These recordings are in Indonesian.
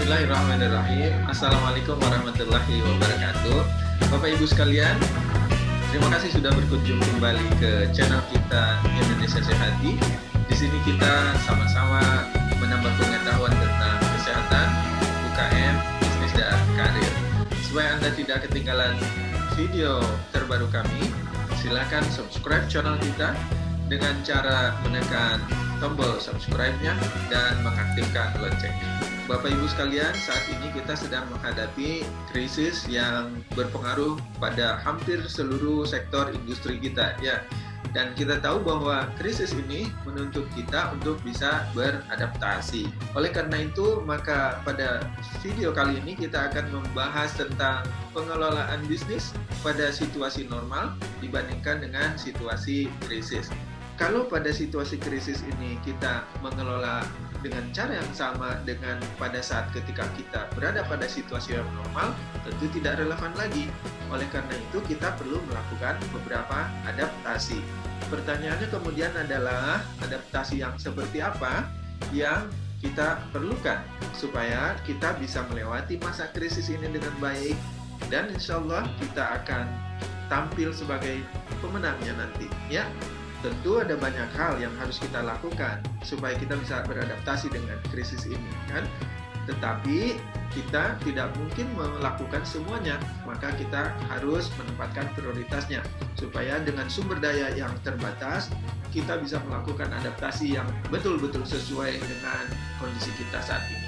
Bismillahirrahmanirrahim. Assalamualaikum warahmatullahi wabarakatuh. Bapak Ibu sekalian, terima kasih sudah berkunjung kembali ke channel kita Indonesia Sehati. Di sini kita sama-sama menambah pengetahuan tentang kesehatan, UKM, bisnis dan karir. Supaya Anda tidak ketinggalan video terbaru kami, silakan subscribe channel kita dengan cara menekan tombol subscribe-nya dan mengaktifkan loncengnya. Bapak Ibu sekalian, saat ini kita sedang menghadapi krisis yang berpengaruh pada hampir seluruh sektor industri kita, ya. Dan kita tahu bahwa krisis ini menuntut kita untuk bisa beradaptasi. Oleh karena itu, maka pada video kali ini kita akan membahas tentang pengelolaan bisnis pada situasi normal dibandingkan dengan situasi krisis. Kalau pada situasi krisis ini kita mengelola dengan cara yang sama dengan pada saat ketika kita berada pada situasi yang normal, tentu tidak relevan lagi. Oleh karena itu, kita perlu melakukan beberapa adaptasi. Pertanyaannya kemudian adalah, adaptasi yang seperti apa yang kita perlukan supaya kita bisa melewati masa krisis ini dengan baik, dan insya Allah kita akan tampil sebagai pemenangnya nanti, ya. Tentu ada banyak hal yang harus kita lakukan supaya kita bisa beradaptasi dengan krisis ini, kan? Tetapi kita tidak mungkin melakukan semuanya, maka kita harus menempatkan prioritasnya supaya dengan sumber daya yang terbatas kita bisa melakukan adaptasi yang betul-betul sesuai dengan kondisi kita saat ini.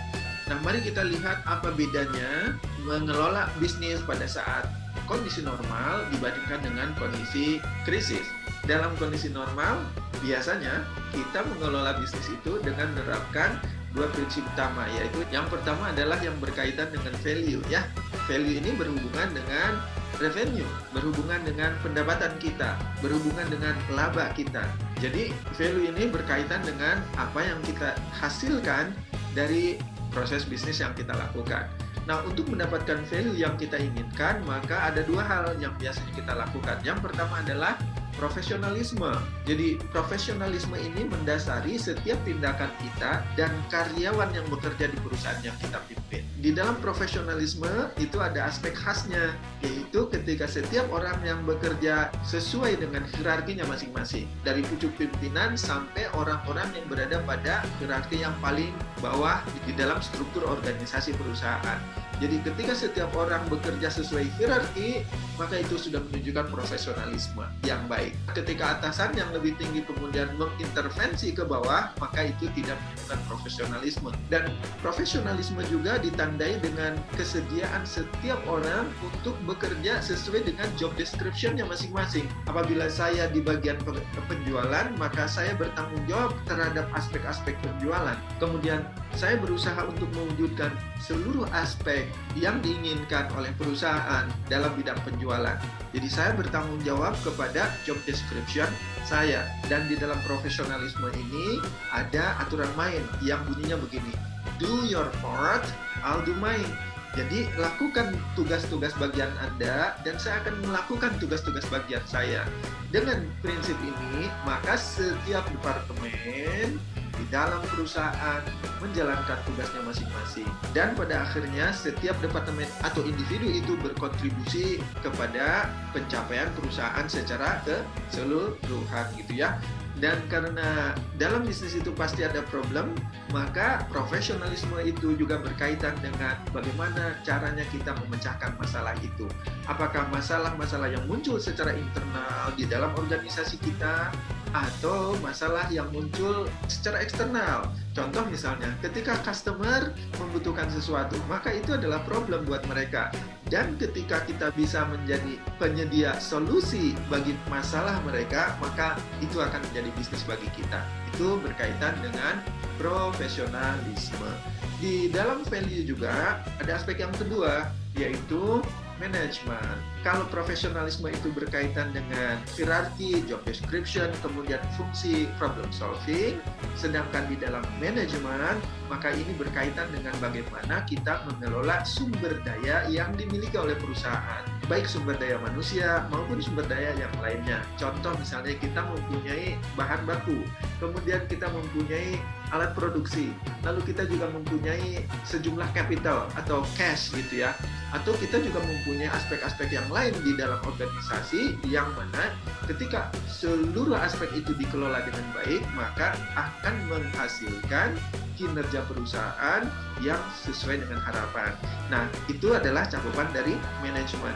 Nah, mari kita lihat apa bedanya mengelola bisnis pada saat kondisi normal dibandingkan dengan kondisi krisis. Dalam kondisi normal, biasanya kita mengelola bisnis itu dengan menerapkan dua prinsip utama, yaitu yang pertama adalah yang berkaitan dengan value, ya. Value ini berhubungan dengan revenue, berhubungan dengan pendapatan kita, berhubungan dengan laba kita. Jadi, value ini berkaitan dengan apa yang kita hasilkan dari proses bisnis yang kita lakukan. Nah, untuk mendapatkan value yang kita inginkan, maka ada dua hal yang biasanya kita lakukan. Yang pertama adalah profesionalisme. Jadi, profesionalisme ini mendasari setiap tindakan kita dan karyawan yang bekerja di perusahaan yang kita pimpin. Di dalam profesionalisme itu ada aspek khasnya, yaitu ketika setiap orang yang bekerja sesuai dengan hierarkinya masing-masing, dari pucuk pimpinan sampai orang-orang yang berada pada hierarki yang paling bawah di dalam struktur organisasi perusahaan. Jadi ketika setiap orang bekerja sesuai hierarki, maka itu sudah menunjukkan profesionalisme yang baik. Ketika atasan yang lebih tinggi kemudian mengintervensi ke bawah, maka itu tidak menunjukkan profesionalisme. Dan profesionalisme juga ditandai dengan kesediaan setiap orang untuk bekerja sesuai dengan job description-nya masing-masing. Apabila saya di bagian penjualan, maka saya bertanggung jawab terhadap aspek-aspek penjualan. Kemudian saya berusaha untuk mewujudkan seluruh aspek yang diinginkan oleh perusahaan dalam bidang penjualan. Jadi saya bertanggung jawab kepada job description saya. Dan di dalam profesionalisme ini ada aturan main yang bunyinya begini: do your part, I'll do mine. Jadi lakukan tugas-tugas bagian Anda dan saya akan melakukan tugas-tugas bagian saya. Dengan prinsip ini, maka setiap departemen di dalam perusahaan menjalankan tugasnya masing-masing, dan pada akhirnya setiap departemen atau individu itu berkontribusi kepada pencapaian perusahaan secara keseluruhan, gitu ya. Dan karena dalam bisnis itu pasti ada problem, maka profesionalisme itu juga berkaitan dengan bagaimana caranya kita memecahkan masalah itu. Apakah masalah-masalah yang muncul secara internal di dalam organisasi kita, atau masalah yang muncul secara eksternal. Contoh misalnya, ketika customer membutuhkan sesuatu, maka itu adalah problem buat mereka. Dan ketika kita bisa menjadi penyedia solusi bagi masalah mereka, maka itu akan menjadi bisnis bagi kita. Itu berkaitan dengan profesionalisme. Di dalam value juga ada aspek yang kedua, yaitu manajemen. Kalau profesionalisme itu berkaitan dengan hierarki, job description, kemudian fungsi problem solving, sedangkan di dalam manajemen, maka ini berkaitan dengan bagaimana kita mengelola sumber daya yang dimiliki oleh perusahaan. baik sumber daya manusia maupun sumber daya yang lainnya. Contoh misalnya kita mempunyai bahan baku, kemudian kita mempunyai alat produksi, lalu kita juga mempunyai sejumlah capital atau cash gitu ya, atau kita juga mempunyai aspek-aspek yang lain di dalam organisasi yang mana ketika seluruh aspek itu dikelola dengan baik maka akan menghasilkan kinerja perusahaan yang sesuai dengan harapan. Nah, itu adalah cakupan dari manajemen.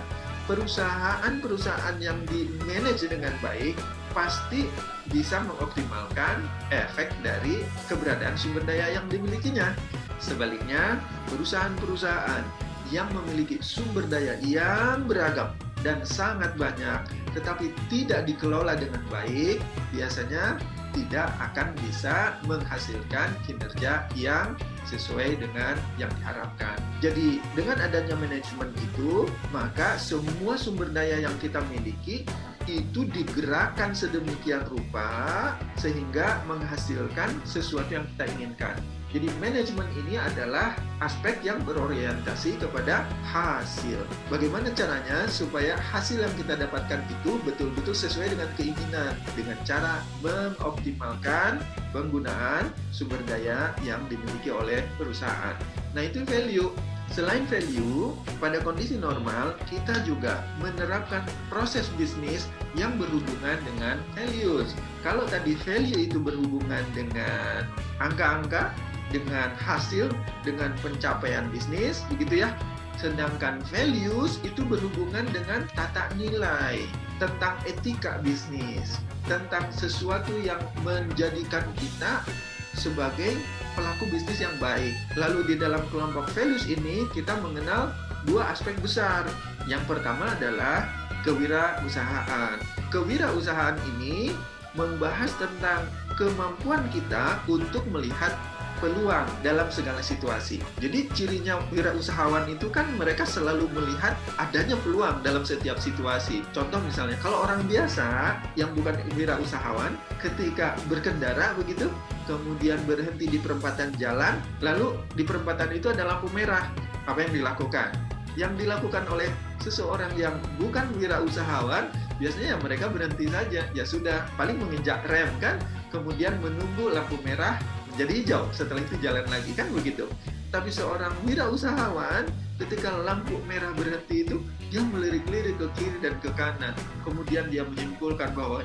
Perusahaan-perusahaan yang di-manage dengan baik pasti bisa mengoptimalkan efek dari keberadaan sumber daya yang dimilikinya. Sebaliknya, perusahaan-perusahaan yang memiliki sumber daya yang beragam dan sangat banyak, tetapi tidak dikelola dengan baik, biasanya tidak akan bisa menghasilkan kinerja yang sesuai dengan yang diharapkan. Jadi dengan adanya manajemen itu, maka semua sumber daya yang kita miliki itu digerakkan sedemikian rupa sehingga menghasilkan sesuatu yang kita inginkan. Jadi manajemen ini adalah aspek yang berorientasi kepada hasil. Bagaimana caranya supaya hasil yang kita dapatkan itu betul-betul sesuai dengan keinginan dengan cara mengoptimalkan penggunaan sumber daya yang dimiliki oleh perusahaan. Nah, itu value. Selain value, pada kondisi normal kita juga menerapkan proses bisnis yang berhubungan dengan values. Kalau tadi value itu berhubungan dengan angka-angka, dengan hasil, dengan pencapaian bisnis, begitu ya. Sedangkan values itu berhubungan dengan tata nilai, tentang etika bisnis, tentang sesuatu yang menjadikan kita sebagai pelaku bisnis yang baik. Lalu di dalam kelompok values ini kita mengenal dua aspek besar. Yang pertama adalah kewirausahaan. Kewirausahaan ini membahas tentang kemampuan kita untuk melihat peluang dalam segala situasi. Jadi cirinya wirausahawan itu kan mereka selalu melihat adanya peluang dalam setiap situasi. Contoh misalnya kalau orang biasa yang bukan wirausahawan ketika berkendara begitu, kemudian berhenti di perempatan jalan, lalu di perempatan itu ada lampu merah. Apa yang dilakukan? Yang dilakukan oleh seseorang yang bukan wirausahawan, biasanya mereka berhenti saja. Ya sudah, paling menginjak rem kan, kemudian menunggu lampu merah menjadi hijau, setelah itu jalan lagi, kan begitu. Tapi seorang wirausahawan ketika lampu merah berhenti itu dia melirik-lirik ke kiri dan ke kanan, kemudian dia menyimpulkan bahwa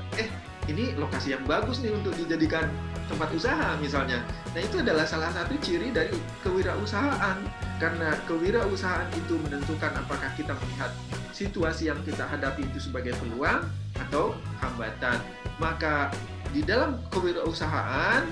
ini lokasi yang bagus nih untuk dijadikan tempat usaha misalnya. Nah, itu adalah salah satu ciri dari kewirausahaan, karena kewirausahaan itu menentukan apakah kita melihat situasi yang kita hadapi itu sebagai peluang atau hambatan. Maka di dalam kewirausahaan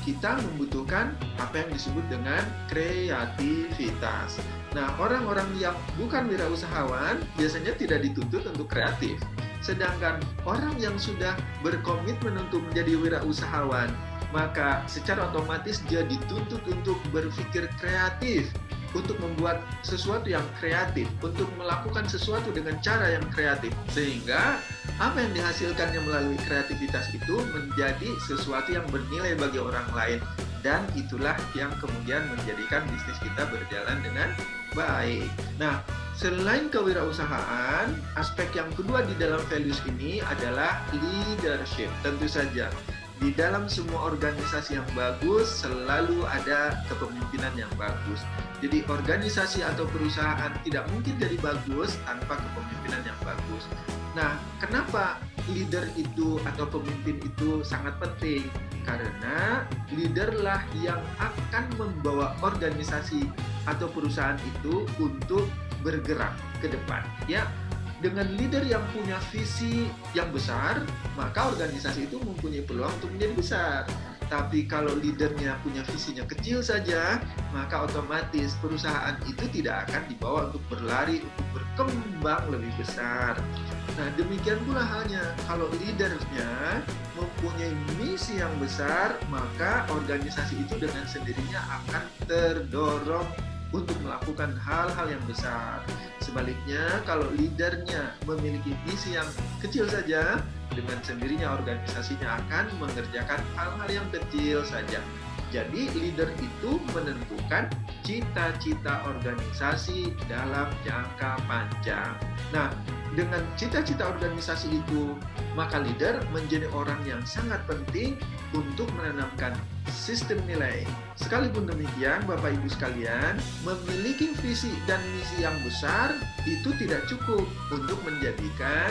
kita membutuhkan apa yang disebut dengan kreativitas. Nah, orang-orang yang bukan wirausahawan biasanya tidak dituntut untuk kreatif. Sedangkan orang yang sudah berkomitmen untuk menjadi wirausahawan, maka secara otomatis dia dituntut untuk berpikir kreatif, untuk membuat sesuatu yang kreatif, untuk melakukan sesuatu dengan cara yang kreatif. Sehingga apa yang dihasilkannya melalui kreativitas itu menjadi sesuatu yang bernilai bagi orang lain. Dan itulah yang kemudian menjadikan bisnis kita berjalan dengan baik. Nah, selain kewirausahaan, aspek yang kedua di dalam values ini adalah leadership. Tentu saja, di dalam semua organisasi yang bagus selalu ada kepemimpinan yang bagus. Jadi organisasi atau perusahaan tidak mungkin jadi bagus tanpa kepemimpinan yang bagus. Nah, kenapa leader itu atau pemimpin itu sangat penting? Karena leaderlah yang akan membawa organisasi atau perusahaan itu untuk bergerak ke depan. Ya, dengan leader yang punya visi yang besar, maka organisasi itu mempunyai peluang untuk menjadi besar. Tapi kalau leadernya punya visinya kecil saja, maka otomatis perusahaan itu tidak akan dibawa untuk berlari, untuk berkembang lebih besar. Nah, demikian pula halnya kalau leadernya mempunyai misi yang besar, maka organisasi itu dengan sendirinya akan terdorong untuk melakukan hal-hal yang besar. Sebaliknya, kalau leadernya memiliki misi yang kecil saja, dengan sendirinya organisasinya akan mengerjakan hal-hal yang kecil saja. Jadi leader itu menentukan cita-cita organisasi dalam jangka panjang. Nah, dengan cita-cita organisasi itu, maka leader menjadi orang yang sangat penting untuk menanamkan sistem nilai. Sekalipun demikian, Bapak Ibu sekalian, memiliki visi dan misi yang besar itu tidak cukup untuk menjadikan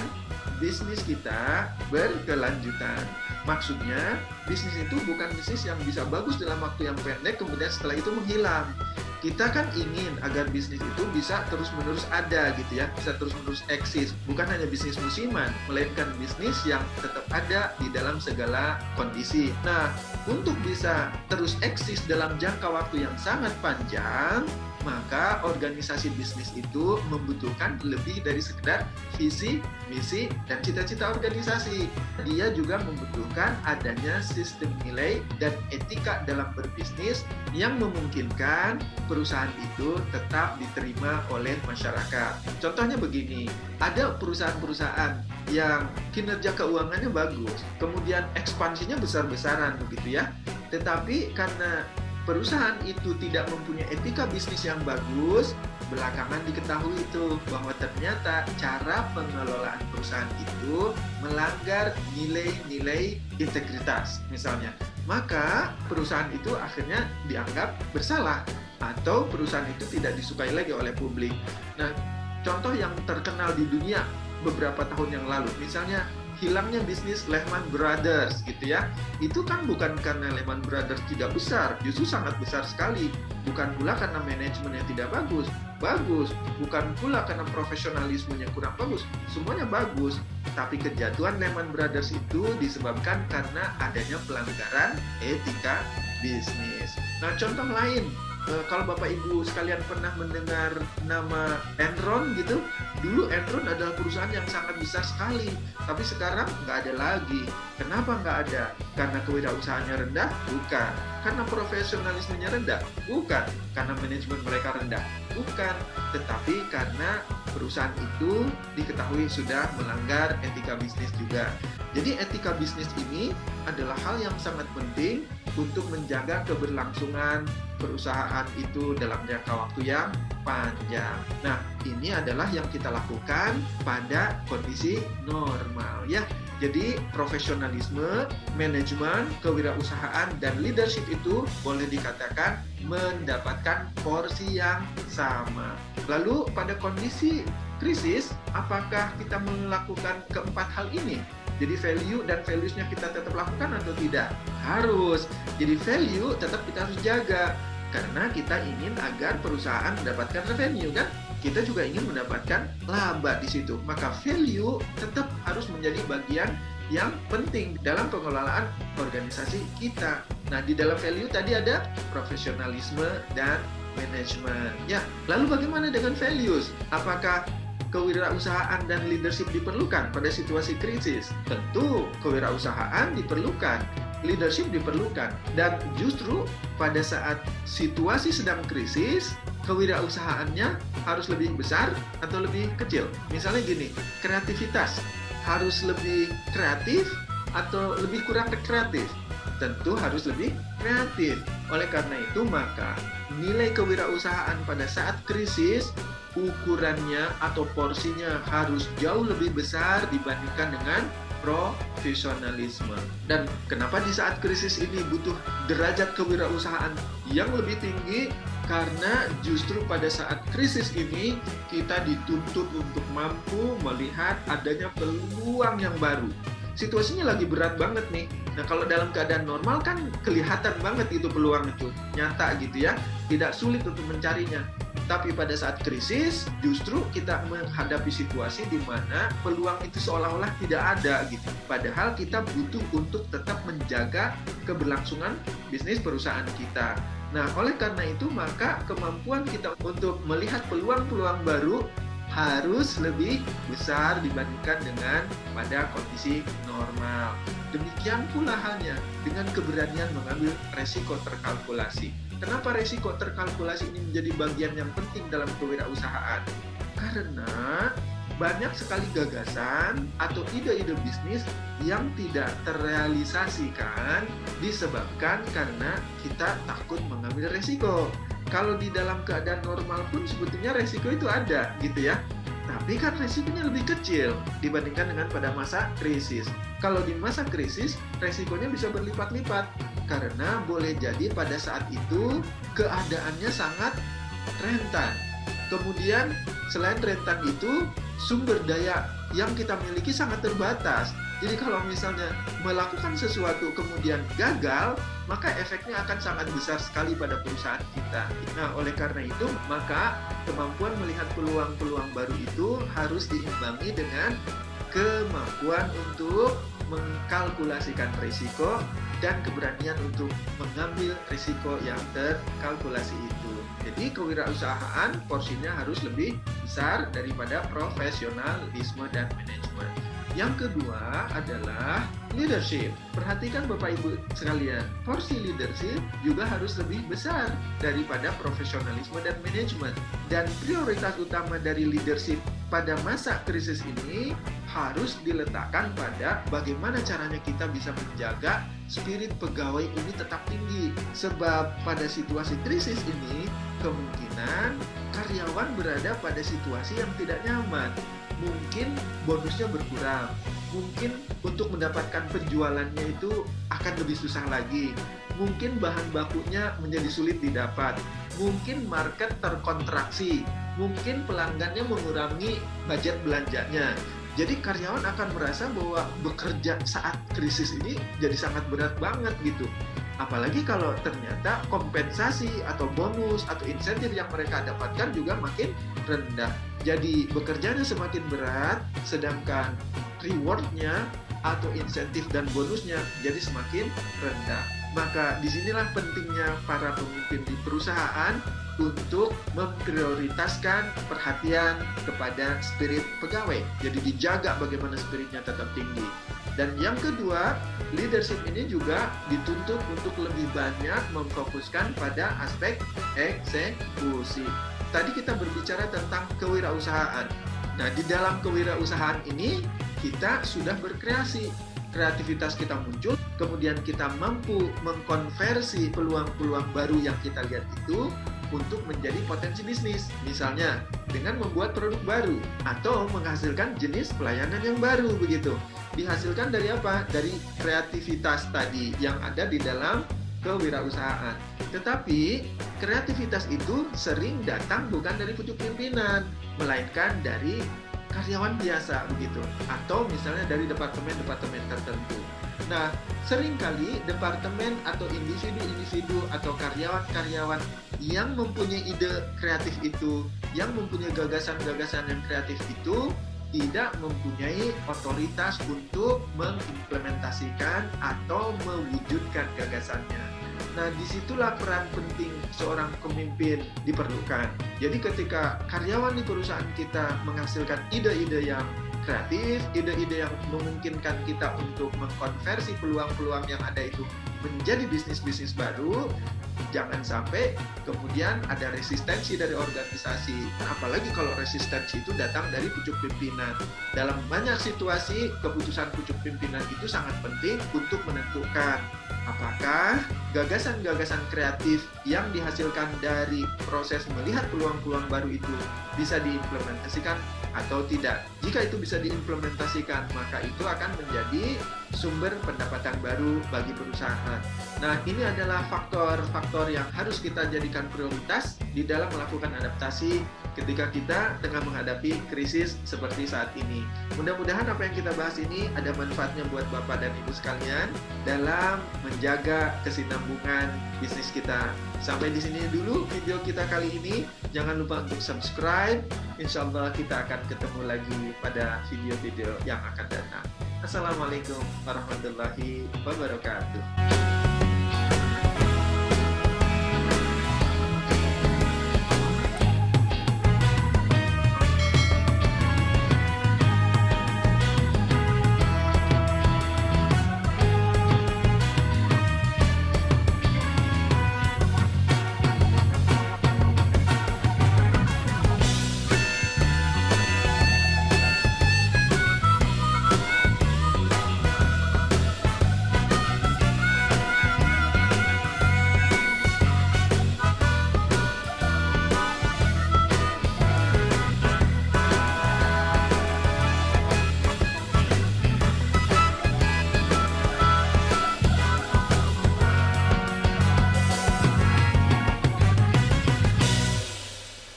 bisnis kita berkelanjutan. Maksudnya, bisnis itu bukan bisnis yang bisa bagus dalam waktu yang pendek, kemudian setelah itu menghilang. Kita kan ingin agar bisnis itu bisa terus-menerus ada gitu ya, bisa terus-menerus eksis. Bukan hanya bisnis musiman, melainkan bisnis yang tetap ada di dalam segala kondisi. Nah, untuk bisa terus eksis dalam jangka waktu yang sangat panjang, maka organisasi bisnis itu membutuhkan lebih dari sekedar visi, misi, dan cita-cita organisasi. Dia juga membutuhkan adanya sistem nilai dan etika dalam berbisnis yang memungkinkan perusahaan itu tetap diterima oleh masyarakat. Contohnya begini, ada perusahaan-perusahaan yang kinerja keuangannya bagus, kemudian ekspansinya besar-besaran begitu ya. Tetapi karena perusahaan itu tidak mempunyai etika bisnis yang bagus, belakangan diketahui itu bahwa ternyata cara pengelolaan perusahaan itu melanggar nilai-nilai integritas misalnya. Maka perusahaan itu akhirnya dianggap bersalah atau perusahaan itu tidak disukai lagi oleh publik. Nah, contoh yang terkenal di dunia beberapa tahun yang lalu, misalnya hilangnya bisnis Lehman Brothers gitu ya. Itu kan bukan karena Lehman Brothers tidak besar, justru sangat besar sekali. Bukan pula karena manajemen yang tidak bagus, bagus. Bukan pula karena profesionalismenya kurang bagus, semuanya bagus. Tapi kejatuhan Lehman Brothers itu disebabkan karena adanya pelanggaran etika bisnis. Nah, contoh lain, kalau Bapak Ibu sekalian pernah mendengar nama Enron gitu, dulu Enron adalah perusahaan yang sangat besar sekali, tapi sekarang nggak ada lagi. Kenapa nggak ada? Karena kewirausahaannya rendah? Bukan. Karena profesionalismenya rendah? Bukan. Karena manajemen mereka rendah? Bukan. Tetapi karena perusahaan itu diketahui sudah melanggar etika bisnis juga. Jadi etika bisnis ini adalah hal yang sangat penting untuk menjaga keberlangsungan perusahaan itu dalam jangka waktu yang panjang. Nah, ini adalah yang kita lakukan pada kondisi normal ya. Jadi profesionalisme, manajemen, kewirausahaan, dan leadership itu boleh dikatakan mendapatkan porsi yang sama. Lalu pada kondisi krisis, apakah kita melakukan keempat hal ini? Jadi value dan values-nya kita tetap lakukan atau tidak? Harus. Jadi value tetap kita harus jaga. Karena kita ingin agar perusahaan mendapatkan revenue kan? Kita juga ingin mendapatkan laba di situ. Maka value tetap harus menjadi bagian yang penting dalam pengelolaan organisasi kita. Nah, di dalam value tadi ada profesionalisme dan manajemen. Ya, lalu bagaimana dengan values? Apakah kewirausahaan dan leadership diperlukan pada situasi krisis? Tentu kewirausahaan diperlukan, leadership diperlukan, dan justru pada saat situasi sedang krisis, kewirausahaannya harus lebih besar atau lebih kecil. Misalnya gini, kreativitas harus lebih kreatif atau lebih kurang kreatif? Tentu harus lebih kreatif. Oleh karena itu, maka nilai kewirausahaan pada saat krisis ukurannya atau porsinya harus jauh lebih besar dibandingkan dengan profesionalisme. Dan kenapa di saat krisis ini butuh derajat kewirausahaan yang lebih tinggi? Karena justru pada saat krisis ini kita dituntut untuk mampu melihat adanya peluang yang baru. Situasinya lagi berat banget nih. Nah, kalau dalam keadaan normal kan kelihatan banget itu peluang itu, nyata gitu ya, tidak sulit untuk mencarinya. Tapi pada saat krisis, justru kita menghadapi situasi di mana peluang itu seolah-olah tidak ada gitu. Padahal kita butuh untuk tetap menjaga keberlangsungan bisnis perusahaan kita. Nah, oleh karena itu maka kemampuan kita untuk melihat peluang-peluang baru harus lebih besar dibandingkan dengan pada kondisi normal. Demikian pula halnya dengan keberanian mengambil resiko terkalkulasi. Kenapa resiko terkalkulasi ini menjadi bagian yang penting dalam kewirausahaan? Karena banyak sekali gagasan atau ide-ide bisnis yang tidak terrealisasikan disebabkan karena kita takut mengambil resiko. Kalau di dalam keadaan normal pun sebetulnya resiko itu ada gitu ya. Tapi kan resikonya lebih kecil dibandingkan dengan pada masa krisis. Kalau di masa krisis, resikonya bisa berlipat-lipat. Karena boleh jadi pada saat itu keadaannya sangat rentan. Kemudian selain rentan itu, sumber daya yang kita miliki sangat terbatas. Jadi kalau misalnya melakukan sesuatu kemudian gagal, maka efeknya akan sangat besar sekali pada perusahaan kita. Nah, oleh karena itu, maka kemampuan melihat peluang-peluang baru itu harus diimbangi dengan kemampuan untuk mengkalkulasikan risiko dan keberanian untuk mengambil risiko yang terkalkulasi itu. Jadi kewirausahaan porsinya harus lebih besar daripada profesionalisme dan manajemen. Yang kedua adalah leadership. Perhatikan Bapak Ibu sekalian, porsi leadership juga harus lebih besar daripada profesionalisme dan manajemen. Dan prioritas utama dari leadership pada masa krisis ini harus diletakkan pada bagaimana caranya kita bisa menjaga spirit pegawai ini tetap tinggi. Sebab pada situasi krisis ini kemungkinan karyawan berada pada situasi yang tidak nyaman. Mungkin bonusnya berkurang, mungkin untuk mendapatkan penjualannya itu akan lebih susah lagi, mungkin bahan bakunya menjadi sulit didapat, mungkin market terkontraksi, mungkin pelanggannya mengurangi budget belanjanya. Jadi karyawan akan merasa bahwa bekerja saat krisis ini jadi sangat berat banget gitu. Apalagi kalau ternyata kompensasi atau bonus atau insentif yang mereka dapatkan juga makin rendah. Jadi bekerjanya semakin berat, sedangkan rewardnya atau insentif dan bonusnya jadi semakin rendah. Maka disinilah pentingnya para pemimpin di perusahaan untuk memprioritaskan perhatian kepada spirit pegawai. Jadi dijaga bagaimana spiritnya tetap tinggi. Dan yang kedua, leadership ini juga dituntut untuk lebih banyak memfokuskan pada aspek eksekusi. Tadi kita berbicara tentang kewirausahaan. Nah, di dalam kewirausahaan ini kita sudah berkreasi. Kreativitas kita muncul, kemudian kita mampu mengkonversi peluang-peluang baru yang kita lihat itu untuk menjadi potensi bisnis. Misalnya, dengan membuat produk baru atau menghasilkan jenis pelayanan yang baru begitu. Dihasilkan dari apa? Dari kreativitas tadi yang ada di dalam kewirausahaan. Tetapi kreativitas itu sering datang bukan dari pucuk pimpinan, melainkan dari karyawan biasa begitu, atau misalnya dari departemen-departemen tertentu. Nah, seringkali departemen atau individu-individu atau karyawan-karyawan yang mempunyai ide kreatif itu, yang mempunyai gagasan-gagasan yang kreatif itu, tidak mempunyai otoritas untuk mengimplementasikan atau mewujudkan gagasannya. Nah, disitulah peran penting seorang pemimpin diperlukan. Jadi ketika karyawan di perusahaan kita menghasilkan ide-ide yang kreatif, ide-ide yang memungkinkan kita untuk mengkonversi peluang-peluang yang ada itu menjadi bisnis-bisnis baru, jangan sampai kemudian ada resistensi dari organisasi. Apalagi kalau resistensi itu datang dari pucuk pimpinan. Dalam banyak situasi, keputusan pucuk pimpinan itu sangat penting untuk menentukan apakah gagasan-gagasan kreatif yang dihasilkan dari proses melihat peluang-peluang baru itu bisa diimplementasikan atau tidak. Jika itu bisa diimplementasikan, maka itu akan menjadi sumber pendapatan baru bagi perusahaan. Nah, ini adalah faktor-faktor yang harus kita jadikan prioritas di dalam melakukan adaptasi ketika kita tengah menghadapi krisis seperti saat ini. Mudah-mudahan apa yang kita bahas ini ada manfaatnya buat Bapak dan Ibu sekalian dalam menjaga kesinambungan bisnis kita. Sampai di sini dulu video kita kali ini. Jangan lupa untuk subscribe. Insya Allah kita akan ketemu lagi pada video-video yang akan datang. Assalamualaikum warahmatullahi wabarakatuh.